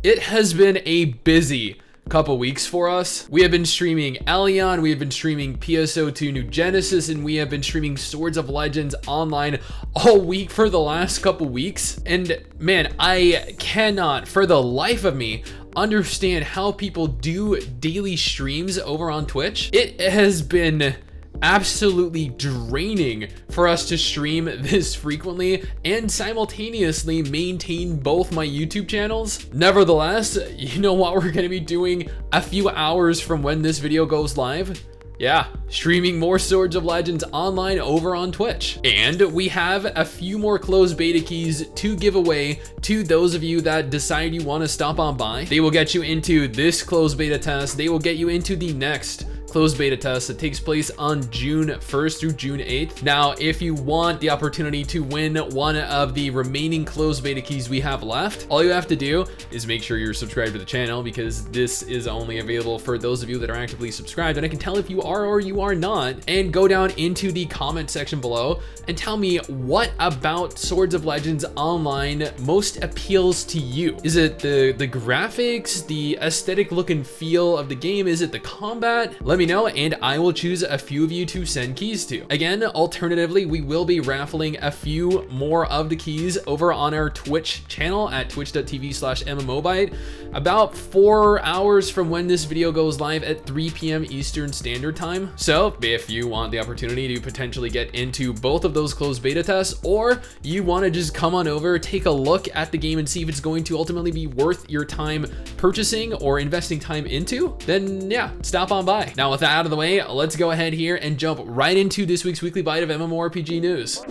It has been a busy couple weeks for us. We have been streaming Elyon, we have been streaming PSO2 New Genesis, and we have been streaming Swords of Legends online all week for the last couple weeks. And man, I cannot for the life of me understand how people do daily streams over on Twitch. It has been absolutely draining for us to stream this frequently and simultaneously maintain both my YouTube channels. Nevertheless, you know what we're going to be doing a few hours from when this video goes live? Yeah, streaming more Swords of Legends online over on Twitch. And we have a few more closed beta keys to give away to those of you that decide you want to stop on by. They will get you into this closed beta test. They will get you into the next closed beta test that takes place on June 1st through June 8th. Now, if you want the opportunity to win one of the remaining closed beta keys we have left, all you have to do is make sure you're subscribed to the channel, because this is only available for those of you that are actively subscribed, and I can tell if you are or you are not. And go down into the comment section below and tell me what about Swords of Legends Online most appeals to you. Is it the graphics, the aesthetic look and feel of the game? Is it the combat? Let me know, and I will choose a few of you to send keys to. Again, alternatively, we will be raffling a few more of the keys over on our Twitch channel at twitch.tv/MMOBite about 4 hours from when this video goes live at 3 p.m. Eastern Standard Time. So if you want the opportunity to potentially get into both of those closed beta tests, or you want to just come on over, take a look at the game and see if it's going to ultimately be worth your time purchasing or investing time into, then yeah, stop on by. Now, with that out of the way, let's go ahead here and jump right into this week's weekly bite of MMORPG news.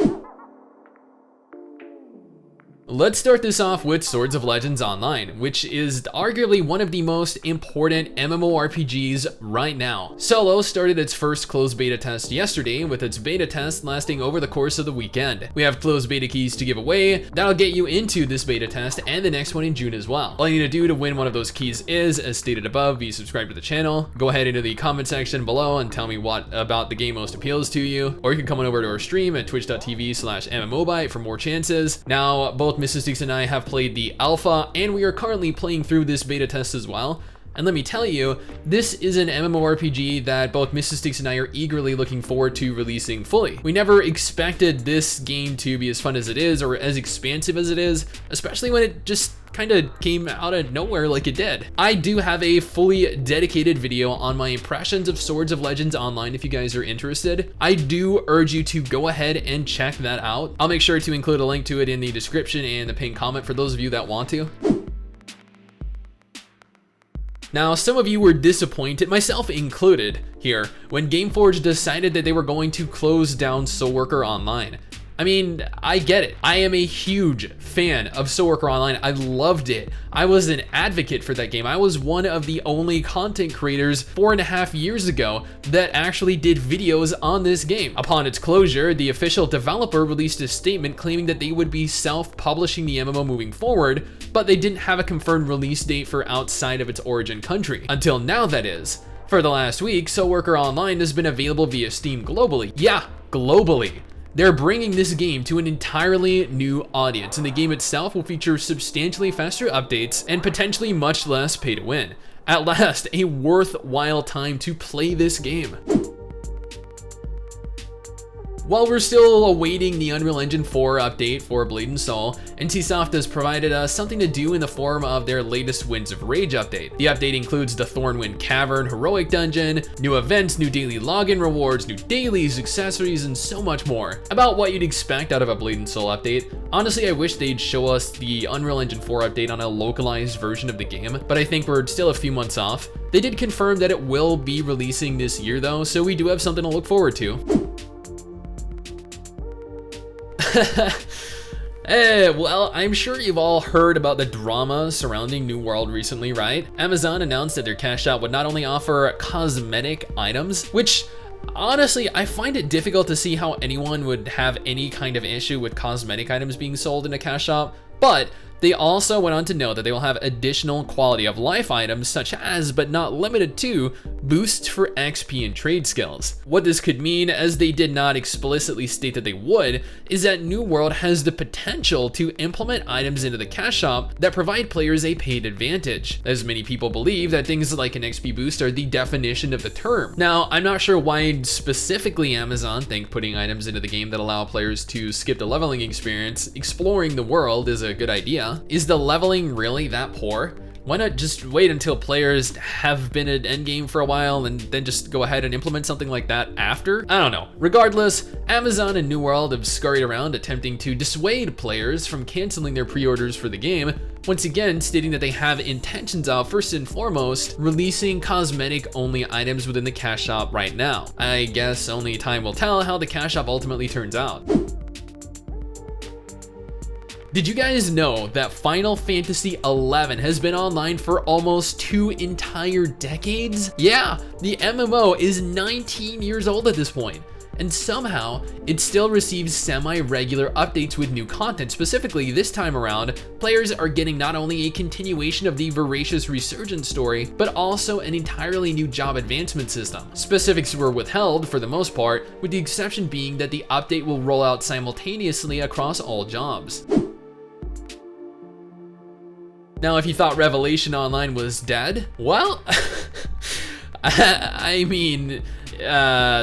Let's start this off with Swords of Legends Online, which is arguably one of the most important MMORPGs right now. Solo started its first closed beta test yesterday, with its beta test lasting over the course of the weekend. We have closed beta keys to give away that'll get you into this beta test and the next one in June as well. All you need to do to win one of those keys is, as stated above, be subscribed to the channel. Go ahead into the comment section below and tell me what about the game most appeals to you, or you can come on over to our stream at twitch.tv/MMOBite for more chances. Now, both Mrs. Sticks and I have played the alpha, and we are currently playing through this beta test as well. And let me tell you, this is an MMORPG that both Mrs. Sticks and I are eagerly looking forward to releasing fully. We never expected this game to be as fun as it is, or as expansive as it is, especially when it just kind of came out of nowhere like it did. I do have a fully dedicated video on my impressions of Swords of Legends Online if you guys are interested. I do urge you to go ahead and check that out. I'll make sure to include a link to it in the description and the pinned comment for those of you that want to. Now, some of you were disappointed, myself included here, when Gameforge decided that they were going to close down Soulworker Online. I mean, I get it. I am a huge fan of Soulworker Online. I loved it. I was an advocate for that game. I was one of the only content creators 4.5 years ago that actually did videos on this game. Upon its closure, the official developer released a statement claiming that they would be self-publishing the MMO moving forward, but they didn't have a confirmed release date for outside of its origin country. Until now, that is. For the last week, Soulworker Online has been available via Steam globally. Yeah, globally. They're bringing this game to an entirely new audience, and the game itself will feature substantially faster updates and potentially much less pay to win. At last, a worthwhile time to play this game. While we're still awaiting the Unreal Engine 4 update for Blade and Soul, NCSoft has provided us something to do in the form of their latest Winds of Rage update. The update includes the Thornwind Cavern Heroic Dungeon, new events, new daily login rewards, new dailies, accessories, and so much more. About what you'd expect out of a Blade and Soul update, honestly I wish they'd show us the Unreal Engine 4 update on a localized version of the game, but I think we're still a few months off. They did confirm that it will be releasing this year though, so we do have something to look forward to. Well, I'm sure you've all heard about the drama surrounding New World recently, right? Amazon announced that their cash shop would not only offer cosmetic items, which honestly, I find it difficult to see how anyone would have any kind of issue with cosmetic items being sold in a cash shop, but They also went on to note that they will have additional quality of life items such as, but not limited to, boosts for XP and trade skills. What this could mean, as they did not explicitly state that they would, is that New World has the potential to implement items into the cash shop that provide players a paid advantage, as many people believe that things like an XP boost are the definition of the term. Now, I'm not sure why specifically Amazon think putting items into the game that allow players to skip the leveling experience, exploring the world, is a good idea. Is the leveling really that poor? Why not just wait until players have been at endgame for a while and then just go ahead and implement something like that after? I don't know. Regardless, Amazon and New World have scurried around attempting to dissuade players from canceling their pre-orders for the game, once again stating that they have intentions of, first and foremost, releasing cosmetic-only items within the cash shop right now. I guess only time will tell how the cash shop ultimately turns out. Did you guys know that Final Fantasy XI has been online for almost 2 entire decades? Yeah, the MMO is 19 years old at this point, and somehow it still receives semi-regular updates with new content. Specifically, this time around, players are getting not only a continuation of the Voracious Resurgence story, but also an entirely new job advancement system. Specifics were withheld for the most part, with the exception being that the update will roll out simultaneously across all jobs. Now, if you thought Revelation Online was dead, well, I mean,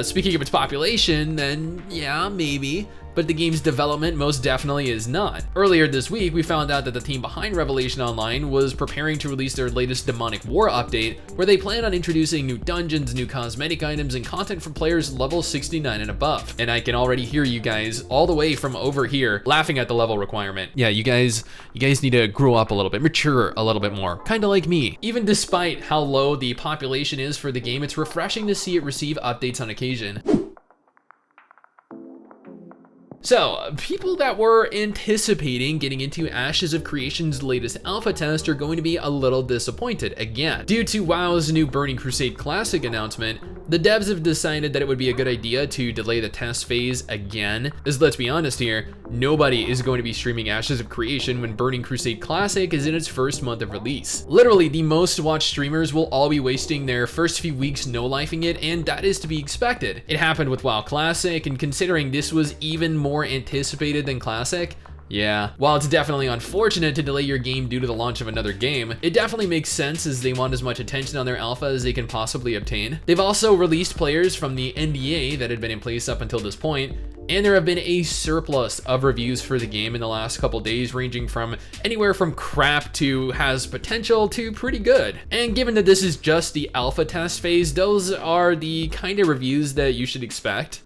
speaking of its population, then yeah, maybe. But the game's development most definitely is not. Earlier this week, we found out that the team behind Revelation Online was preparing to release their latest Demonic War update, where they plan on introducing new dungeons, new cosmetic items, and content for players level 69 and above. And I can already hear you guys all the way from over here laughing at the level requirement. Yeah, you guys need to grow up a little bit, mature a little bit more, kind of like me. Even despite how low the population is for the game, it's refreshing to see it receive updates on occasion. So, people that were anticipating getting into Ashes of Creation's latest alpha test are going to be a little disappointed again. Due to WoW's new Burning Crusade Classic announcement, the devs have decided that it would be a good idea to delay the test phase again, as let's be honest here, nobody is going to be streaming Ashes of Creation when Burning Crusade Classic is in its first month of release. Literally, the most watched streamers will all be wasting their first few weeks no-lifing it, and that is to be expected. It happened with WoW Classic, and considering this was even more anticipated than Classic, yeah, while it's definitely unfortunate to delay your game due to the launch of another game, it definitely makes sense as they want as much attention on their alpha as they can possibly obtain. They've also released players from the NDA that had been in place up until this point, and there have been a surplus of reviews for the game in the last couple days, ranging from anywhere from crap to has potential to pretty good. And given that this is just the alpha test phase, those are the kind of reviews that you should expect.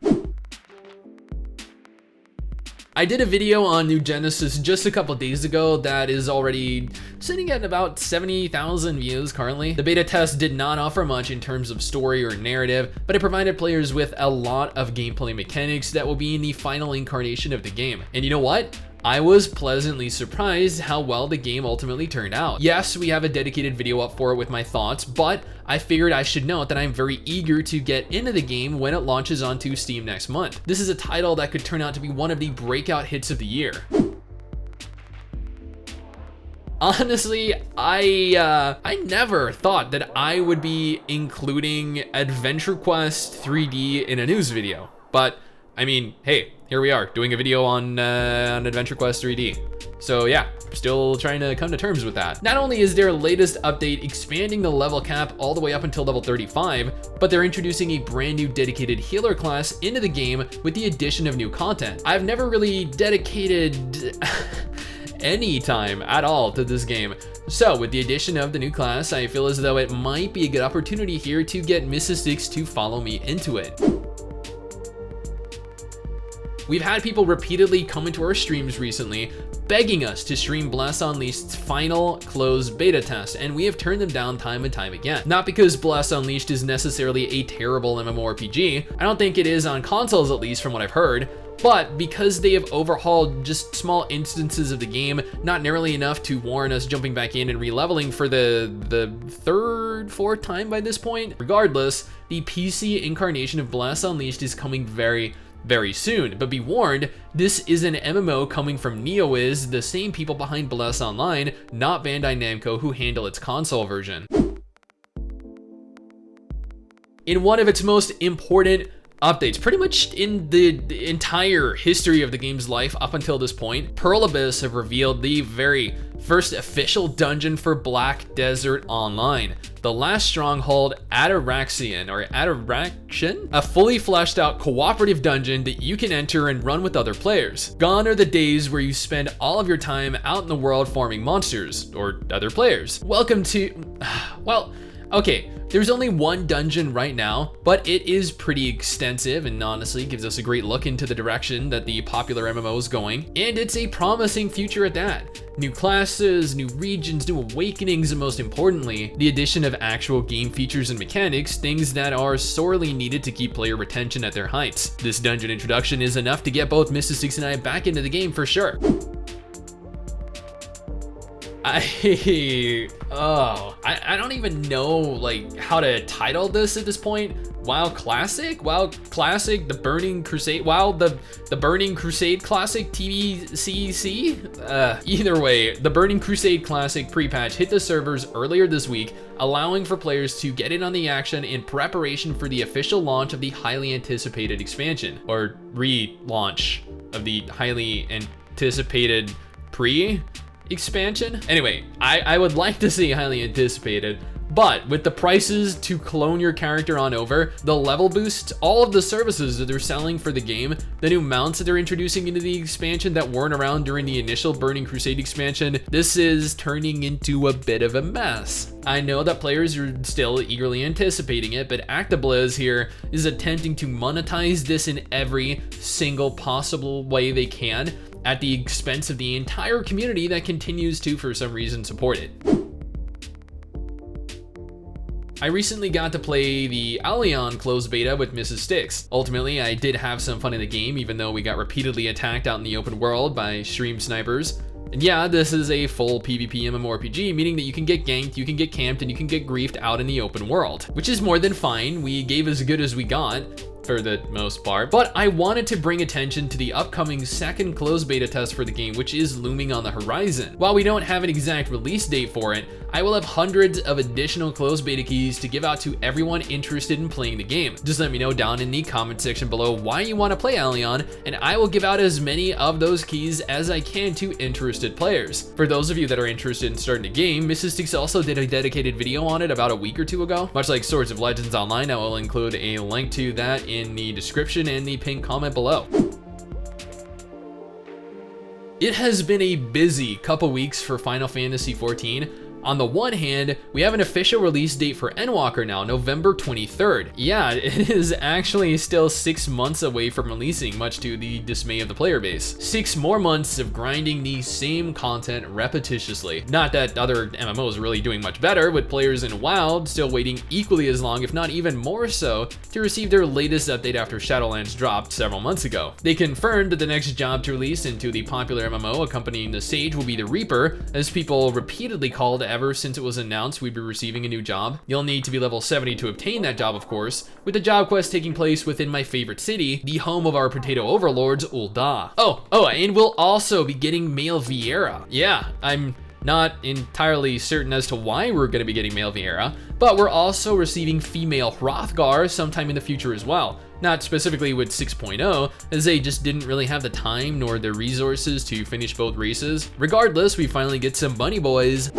I did a video on New Genesis just a couple days ago that is already sitting at about 70,000 views currently. The beta test did not offer much in terms of story or narrative, but it provided players with a lot of gameplay mechanics that will be in the final incarnation of the game. And you know what? I was pleasantly surprised how well the game ultimately turned out. Yes, we have a dedicated video up for it with my thoughts, but I figured I should note that I'm very eager to get into the game when it launches onto Steam next month. This is a title that could turn out to be one of the breakout hits of the year. Honestly, I never thought that I would be including AdventureQuest 3D in a news video, but I mean, hey, here we are doing a video on AdventureQuest 3D. So yeah, still trying to come to terms with that. Not only is their latest update expanding the level cap all the way up until level 35, but they're introducing a brand new dedicated healer class into the game with the addition of new content. I've never really dedicated any time at all to this game. So with the addition of the new class, I feel as though it might be a good opportunity here to get Mrs. Six to follow me into it. We've had people repeatedly come into our streams recently begging us to stream Bless Unleashed's final closed beta test, and we have turned them down time and time again. Not because Bless Unleashed is necessarily a terrible MMORPG, I don't think it is on consoles at least from what I've heard, but because they have overhauled just small instances of the game, not nearly enough to warrant us jumping back in and re-leveling for the third, fourth time by this point. Regardless, the PC incarnation of Bless Unleashed is coming very very soon. But be warned, this is an MMO coming from NeoWiz, the same people behind Bless Online, not Bandai Namco, who handle its console version. In one of its most important updates, pretty much in the entire history of the game's life up until this point, Pearl Abyss have revealed the very first official dungeon for Black Desert Online, the Last Stronghold Atoraxxion, a fully fleshed out cooperative dungeon that you can enter and run with other players. Gone are the days where you spend all of your time out in the world farming monsters, or other players. Welcome to, well, okay, there's only one dungeon right now, but it is pretty extensive and honestly gives us a great look into the direction that the popular MMO is going, and it's a promising future at that. New classes, new regions, new awakenings, and most importantly, the addition of actual game features and mechanics, things that are sorely needed to keep player retention at their heights. This dungeon introduction is enough to get both Mrs. 69 back into the game for sure. I don't even know like how to title this at this point. WoW Classic, the Burning Crusade, the Burning Crusade Classic TBCC. Either way, the Burning Crusade Classic pre-patch hit the servers earlier this week, allowing for players to get in on the action in preparation for the official launch of the highly anticipated expansion, or relaunch of the highly anticipated expansion. Anyway, I would like to see highly anticipated, but with the prices to clone your character on over, the level boost, all of the services that they're selling for the game, the new mounts that they're introducing into the expansion that weren't around during the initial Burning Crusade expansion, this is turning into a bit of a mess. I know that players are still eagerly anticipating it, but ActiBliz here is attempting to monetize this in every single possible way they can, at the expense of the entire community that continues to, for some reason, support it. I recently got to play the Elyon closed beta with Mrs. Styx. Ultimately, I did have some fun in the game, even though we got repeatedly attacked out in the open world by stream snipers. And yeah, this is a full PvP MMORPG, meaning that you can get ganked, you can get camped, and you can get griefed out in the open world, which is more than fine. We gave as good as we got, for the most part, but I wanted to bring attention to the upcoming second closed beta test for the game, which is looming on the horizon. While we don't have an exact release date for it, I will have hundreds of additional closed beta keys to give out to everyone interested in playing the game. Just let me know down in the comment section below why you want to play Elyon, and I will give out as many of those keys as I can to interested players. For those of you that are interested in starting the game, Mrs. Styx also did a dedicated video on it about a week or two ago. Much like Swords of Legends Online, I will include a link to that in the description and the pinned comment below. It has been a busy couple weeks for Final Fantasy XIV. On the one hand, we have an official release date for Endwalker now, November 23rd. Yeah, it is actually still 6 months away from releasing, much to the dismay of the player base. 6 more months of grinding the same content repetitiously. Not that other MMOs are really doing much better, with players in WoW still waiting equally as long, if not even more so, to receive their latest update after Shadowlands dropped several months ago. They confirmed that the next job to release into the popular MMO accompanying the Sage will be the Reaper, as people repeatedly called ever since it was announced we'd be receiving a new job. You'll need to be level 70 to obtain that job, of course, with the job quest taking place within my favorite city, the home of our potato overlords, Ul'dah. And we'll also be getting male Viera. Yeah, I'm not entirely certain as to why we're going to be getting male Viera, but we're also receiving female Hrothgar sometime in the future as well. Not specifically with 6.0, as they just didn't really have the time nor the resources to finish both races. Regardless, we finally get some bunny boys.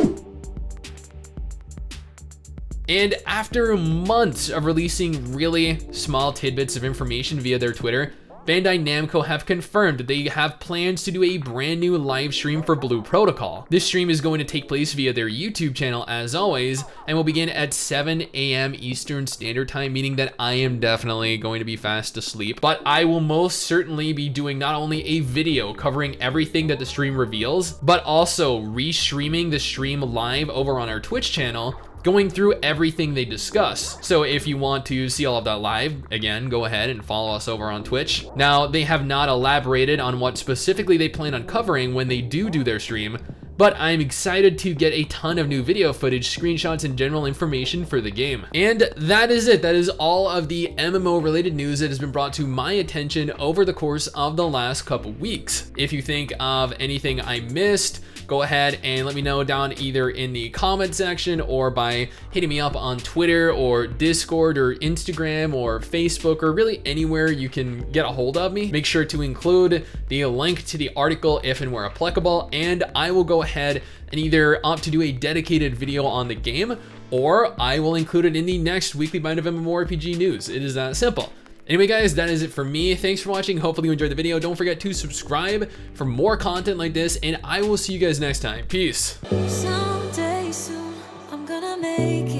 And after months of releasing really small tidbits of information via their Twitter, Bandai Namco have confirmed that they have plans to do a brand new live stream for Blue Protocol. This stream is going to take place via their YouTube channel as always, and will begin at 7 a.m. Eastern Standard Time, meaning that I am definitely going to be fast asleep. But I will most certainly be doing not only a video covering everything that the stream reveals, but also re-streaming the stream live over on our Twitch channel, going through everything they discuss. So if you want to see all of that live, again, go ahead and follow us over on Twitch. Now, they have not elaborated on what specifically they plan on covering when they do their stream, but I'm excited to get a ton of new video footage, screenshots, and general information for the game. And that is it. That is all of the MMO related news that has been brought to my attention over the course of the last couple weeks. If you think of anything I missed, go ahead and let me know down either in the comment section or by hitting me up on Twitter or Discord or Instagram or Facebook or really anywhere you can get a hold of me. Make sure to include the link to the article if and where applicable, and I will go ahead and either opt to do a dedicated video on the game, or I will include it in the next weekly bind of MMORPG news. It is that simple. Anyway guys, that is it for me. Thanks for watching. Hopefully you enjoyed the video. Don't forget to subscribe for more content like this, and I will see you guys next time. Peace. Someday soon, I'm gonna make